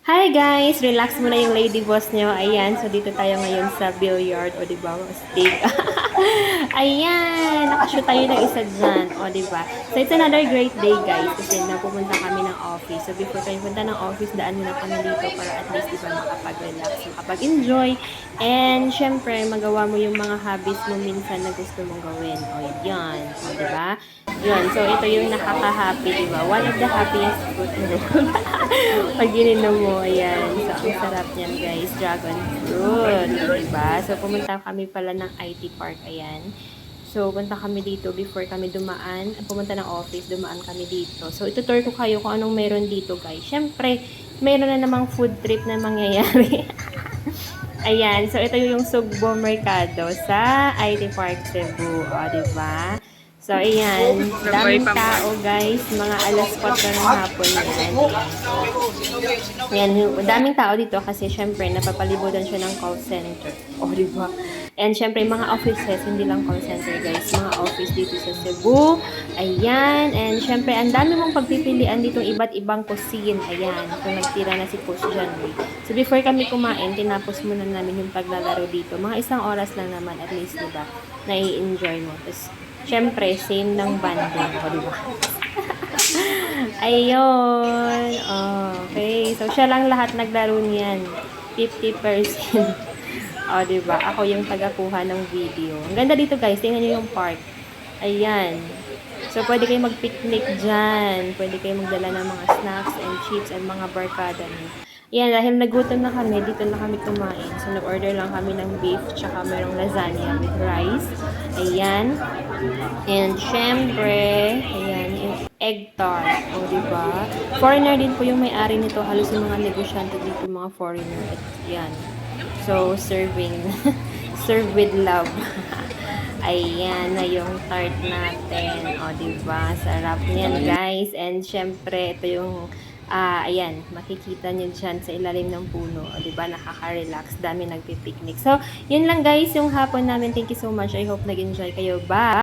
Hi guys! Relax muna yung lady boss nyo. Ayan, so dito tayo ngayon sa billiard. O diba, steak. Ayan, nakashoot tayo ng isa dyan. O diba? So it's another great day guys. Kasi napupunta kami ng office. So before kayo punta ng office, daan muna kami dito para at least diba makapag-relax, makapag-enjoy. And syempre, magawa mo yung mga hobbies mo minsan na gusto mong gawin. O yan. O diba? Yun, so ito yung nakaka-happy, di ba? One of the happiest fruit in the world. Pag ininom mo, ayan. So, ang sarap niyan, guys. Dragon fruit, di ba? So, pumunta kami pala ng IT Park, ayan. So, punta kami dito before kami dumaan. Pumunta ng office, dumaan kami dito. So, itutour ko kayo kung anong meron dito, guys. Siyempre, meron na namang food trip na mangyayari. Ayan, so ito yung Sugbo Mercado sa IT Park Cebu, o, di ba? So, ayan, daming tao guys, mga alas 4 ng hapon yan. Ayan, daming tao dito kasi syempre napapalibutan siya ng call center. O, di ba? And syempre, mga offices, hindi lang call center guys, mga office dito sa Cebu. Ayan, and syempre, ang dami mong pagpipilian dito, iba't ibang cuisine. Ayan, kung nagtira na si Coach John. So, before kami kumain, tinapos muna namin yung paglalaro dito. Mga isang oras lang naman, at least, diba, nai-enjoy mo. Tapos, syempre, same ng banding ko, di ba? Ayun. Okay. So, siya lang lahat naglaro niyan. 50%. O, di ba? Ako yung tagakuha ng video. Ang ganda dito, guys. Tingnan niyo yung park. Ayan. So, pwede kayo mag-picnic dyan. Pwede kayo magdala ng mga snacks and chips and mga barkada niyo. Yan, dahil nagutom na kami, dito na kami kumain. So, nag-order lang kami ng beef, tsaka merong lasagna with rice. Ayan. And, syempre, ayan, yung egg tart. O, diba? Foreigner din po yung may-ari nito. Halos yung mga negosyante dito, mga foreigner. At, yan. So, serving. Serve with love. Ayan na yung tart natin. O, diba? Sarap niyan, guys. And, syempre, ito yung ayan, makikita nyo dyan sa ilalim ng puno. O, diba? Nakaka-relax. Dami nagpipiknik. So, yun lang guys, yung hapon namin. Thank you so much. I hope nag-enjoy kayo. Bye!